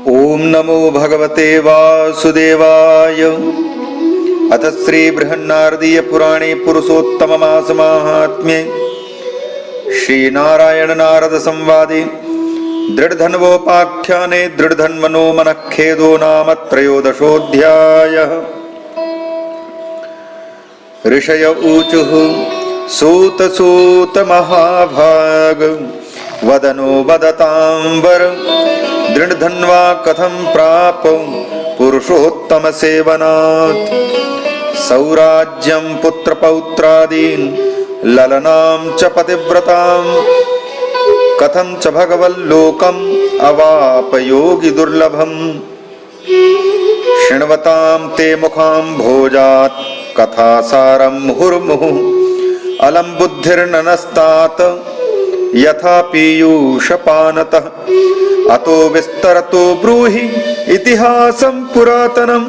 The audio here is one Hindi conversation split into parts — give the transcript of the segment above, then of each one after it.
ओम नमो भगवते वासुदेवाय। अथ श्री बृहन्नारदीय पुराणे पुरुषोत्तममास माहात्म्ये श्रीनारायण नारद संवादे दृढधन्वोपाख्याने दृढधन्वनो मनःखेदो नाम त्रयोदशोऽध्यायः। ऋषय ऊचुः सूत सूत महाभाग वदनो वदतां वर दृढधन्वा कथं प्राप पुरुषोत्तम सेवनात् सौराज्यं पुत्रपौत्रादीन् ललनां च पतिव्रतां कथं च भगवल्लोकम् अवाप योगि दुर्लभम् शृण्वतां ते मुखां भोजात् कथासारं मुहुर्मुहुः अलं बुद्धिर्ननस्तात् यथा पीयूषपानतः अतो विस्तरतो ब्रूहि इतिहासं पुरातनम्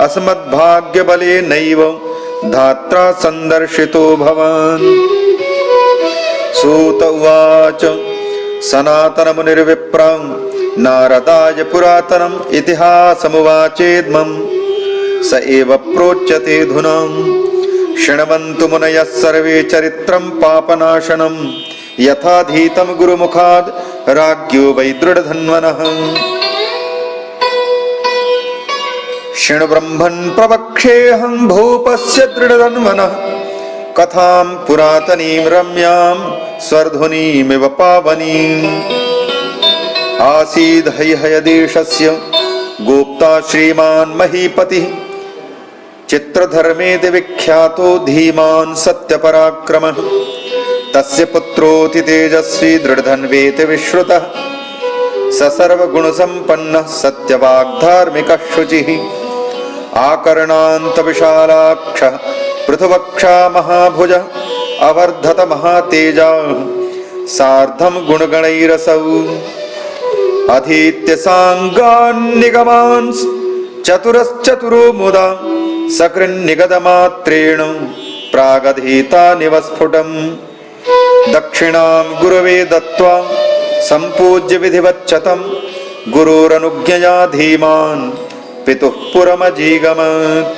अस्मद्भाग्यबलेनैव धात्रा सन्दर्शितो भवान्। सूत उवाच सनातनमुनिर्विप्रां नारदाय पुरातनम् इतिहासमुवाचेद्मम् स एव प्रोच्यते धुना शृण्वन्तु मुनयः सर्वे चरित्रं पापनाशनं यथाधीतं गुरुमुखाद् राज्ञो वै दृढधन्वनः। शृणु ब्रह्मन् प्रवक्ष्येऽहं भूपस्य दृढधन्वनः कथां पुरातनीं रम्यां स्वर्धुनीमिव पावनीम्। आसीद् हैहयदेशस्य गोप्ता श्रीमान् महीपतिः चित्रधर्मेति विख्यातो धीमान् सत्यपराक्रमः तस्य पुत्रोऽति तेजस्वी दृढधन्वेति विश्रुतः स सर्वगुणसम्पन्नः सत्यवाग्धार्मिकः शुचिः आकर्णान्तविशालाक्षः पृथुवक्षा महाभुजः अवर्धत महातेजः सार्धं गुणगणैरसौ अधीत्य साङ्गान् निगमान् चतुरश्चतुरो मुदा सकृन्निगतमात्रेण प्रागधीतानिव स्फुटम् दक्षिणां गुरवे दत्त्वा सम्पूज्य विधिवच्चतं गुरोरनुज्ञया धीमान् पितुः पुरमजीगमत्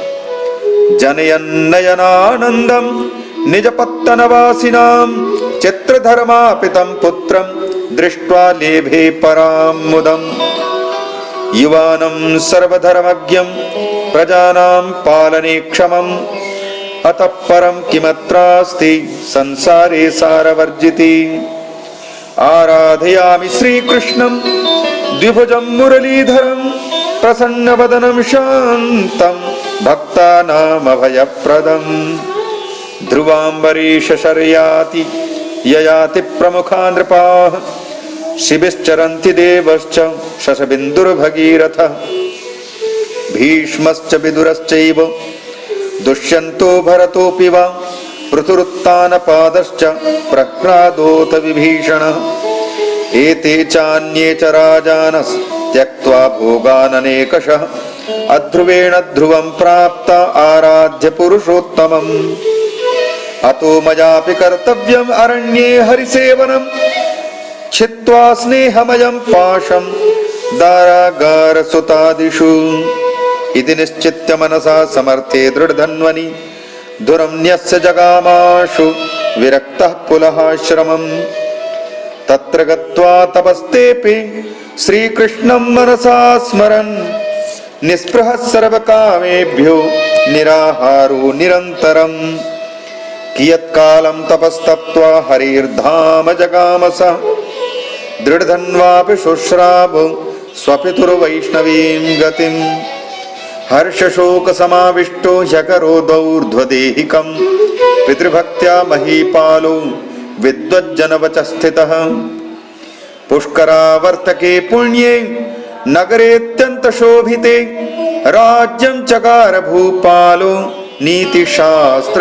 जनयन्नयनानन्दं निजपत्तनवासिनां चित्रधर्मापितं पुत्रं दृष्ट्वा लेभे परां मुदम् युवानं सर्वधर्मज्ञं प्रजानां पालने क्षमम् अतः परं किमत्रास्ति संसारे सारवर्जिति आराधयामि श्रीकृष्णं द्विभुजं मुरलीधरं प्रसन्नवदनं शान्तं भक्तानामभयप्रदं ध्रुवाम्बरीशशर्याति ययाति प्रमुखा नृपाः शिबिश्चरन्ति देवश्च शशबिन्दुर्भगीरथः भीष्मश्च विदुरश्चैव दुष्यन्तो भरतोऽपि वा पृथुरुत्तानपादश्च प्रह्लादोऽथ विभीषणः एते चान्ये च राजानस् त्यक्त्वा भोगाननेकशः अध्रुवेण ध्रुवं प्राप्ता आराध्य पुरुषोत्तमम् अतो मयापि कर्तव्यम् अरण्ये हरिसेवनं छित्त्वा स्नेहमयं पाशं दारागारसुतादिषु इति निश्चित्य मनसा समर्थे दृढधन्वनि धुरम्यस्य जगामाशु विरक्तः पुलहाश्रमम् तत्र गत्वा तपस्तेऽपि श्रीकृष्णं मनसा स्मरन् निःस्पृहः सर्वकामेभ्यो निराहारो निरन्तरम् कियत्कालं तपस्तप्त्वा हरिर्धाम जगामसः दृढधन्वापि शुश्राव स्वपितुर्वैष्णवीं गतिम् हर्षशोकसमाविष्टो ह्यकरोदौर्ध्वदेहिकं पितृभक्त्या महीपालो विद्वज्जनवचः स्थितः पुष्करावर्तके पुण्ये नगरेऽत्यन्तशोभिते राज्यं चकार भूपालो नीतिशास्त्रविशारदः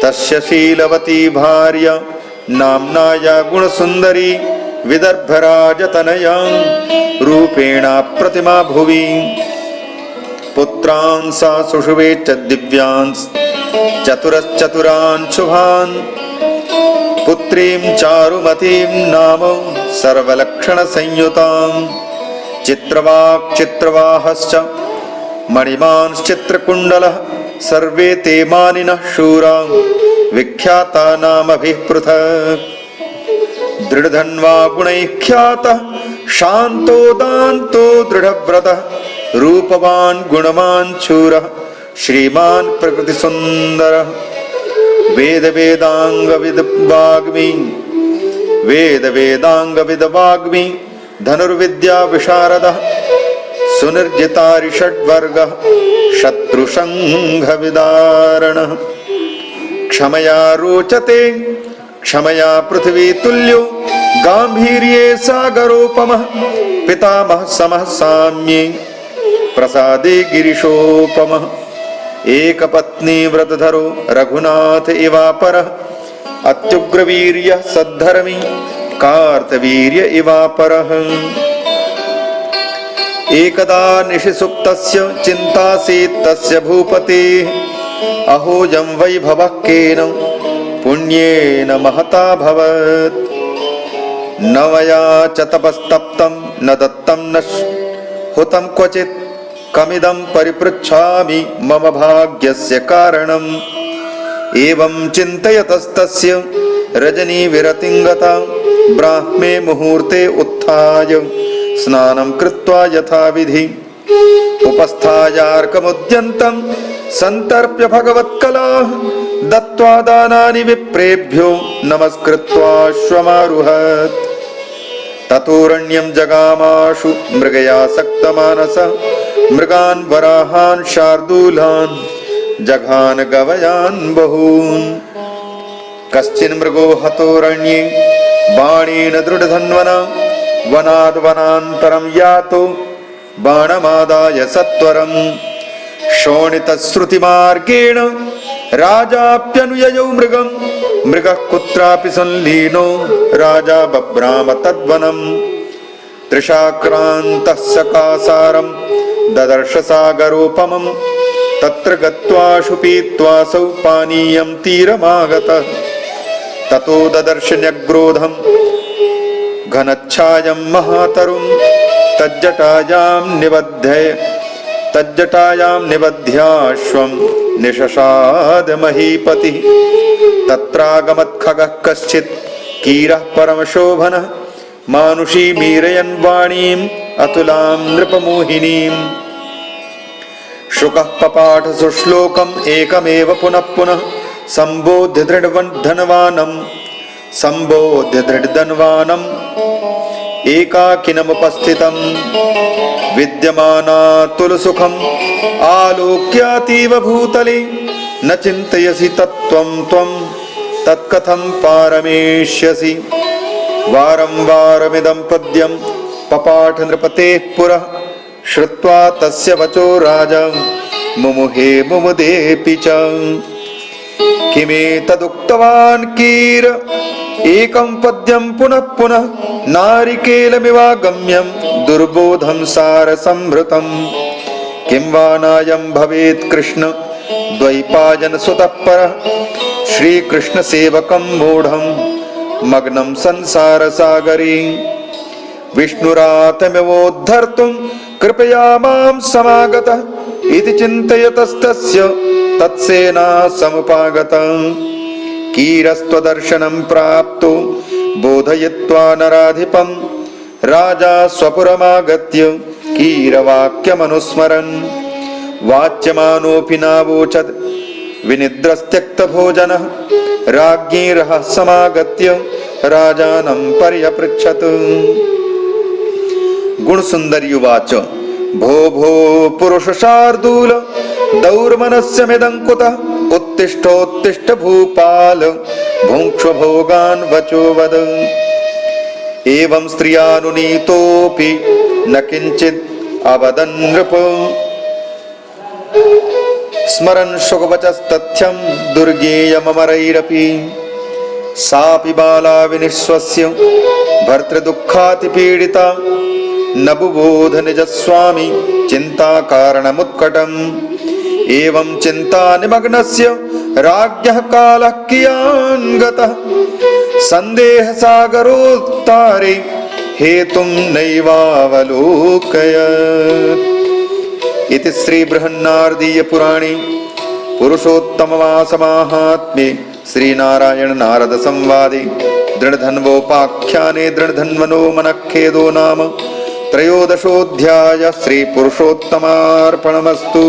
तस्य शीलवती भार्या नाम्नाया गुणसुन्दरी विदर्भराजतनया रूपेण प्रतिमा भुवि पुत्रान् सा सुषुवे च दिव्यान् चतुरश्चतुरान् शुभान् पुत्रीं चारुमतीं नाम सर्वलक्षणसंयुतां चित्रवाक् चित्रवाहश्च मणिमांश्चित्रकुण्डलः सर्वे ते मानिनः शूरा विख्याता नामभिः पृथक् दृढधन्वा गुणैः ख्यातः शान्तो दान्तो दृढव्रतः रूपवान् गुणवान् शूरः श्रीमान् प्रकृतिसुन्दरः वेद वेदांगविद्वाग्मी धनुर्विद्या विशारदः सुनिर्जितारिषड्वर्गः शत्रुसंघविदारणः क्षमया रोचते क्षमया पृथ्वी तुल्यो गांभीर्ये सागरोपमः पितामहः समः साम्ये प्रसादे गिरिशोपमः एकपत्नी व्रतधरो रघुनाथ इवापरः अत्युग्रवीर्यः सद्धर्मी कार्तवीर्य इवापरः एकदा निशिसुप्तस्य चिन्तासीत् तस्य भूपतेः अहोऽयं वैभवः केन पुण्येन महता भवत् न मया च तपस्तप्तं न दत्तं न हुतं क्वचित् कमिदं परिपृच्छामि मम भाग्यस्य कारणम् एवं चिन्तयतस्तस्य रजनी विरतिं गता ब्राह्मे मुहूर्ते उत्थाय स्नानं कृत्वा यथाविधि उपस्थायार्कमुद्यन्तं सन्तर्प्य भगवत्कलाः दत्त्वा दानानि विप्रेभ्यो नमस्कृत्वा श्वमारुहत् ततोरण्यं जगामाशु मृगयासक्तमानसः मृगान् वराहान् शार्दूलान् जघान गवयान् बहून् कश्चिन् मृगो हतोरण्ये बाणेन दृढधन्वना वनाद् वनान्तरं यातो बाणमादाय सत्वरम् शोणितश्रुतिमार्गेण राजाप्यनुययौ मृगम् मृगः कुत्रापि संलीनो राजा बभ्राम तद्वनम् त्रिशाक्रान्तः सकासारं ददर्श सागरोपमम् तत्र गत्वाशु पीत्वासौ पानीयं तीरमागतः ततो ददर्श न्यग्रोधं घनच्छायं महातरुं तज्जटायां निबध्याश्वं निशशाद महीपतिः तत्रागमत्खगः कश्चित् कीरः परमशोभनः मानुषी मीरयन् वाणीम् अतुलां नृपमोहिनीम् शुकः पपाठ सुश्लोकम् एकमेव पुनः पुनः सम्बोध्य दृढधन्वानम् एकाकिनमुपस्थितम् विद्यमानातुलसुखम् आलोक्यातीव भूतले न चिन्तयसि तत्त्वं त्वं तत्कथं पारमेष्यसि वारं वारमिदं पद्यं पपाठ नृपतेः पुरः श्रुत्वा तस्य वचो राजा मुमुहे मुमुदेऽपि च किमेतदुक्तवान् कीर एकं पद्यं पुनः पुनः नारिकेलमिवागम्यं दुर्बोधं सारसंभृतं किं वा नायं भवेत् कृष्ण द्वैपायनसुतः परः श्रीकृष्णसेवकं मूढं मग्नं संसारसागरे विष्णुरातमिवोद्धर्तुं कृपया मां समागतः इति चिन्तयतस्तस्य तत्सेना समुपागतः कीरस्त्वदर्शनं प्राप्तो बोधयित्वा नराधिपं राजा स्वपुरमागत्य कीरवाक्यमनुस्मरन् वाच्यमानोऽपि नावोचत् विनिद्रस्त्यक्तभोजनः राज्ञी रहस्यमागत्य राजानं पर्यपृच्छत् गुणसुन्दर्युवाच भो भो पुरुषशार्दूल दौर्मनस्यमिदं कुतः उत्तिष्ठोत्तिष्ठ भूपाल भुङ्क्ष्व भोगान् वचो वद एवं स्त्रियानुनीतोऽपि न किञ्चित् अवदन् नृप स्मरन् शुकवचस्तथ्यं दुर्गेयममरैरपि सापि बाला विनिश्वस्य भर्तृदुःखातिपीडिता न बुबोध निजस्वामी चिन्ताकारणमुत्कटम् एवं चिन्तानिमग्नस्य राज्ञः कालः कियान् गतः सन्देहसागरोत्तारे हेतुं नैवावलोकयत्। इति श्री बृहन्नारदीय पुराणे पुरुषोत्तममासमाहात्म्ये श्रीनारायण नारद संवादे दृढधन्वोपाख्याने दृढधन्वनो मनःखेदो नाम त्रयोदशोऽध्यायः। श्री पुरुषोत्तमार्पणमस्तु।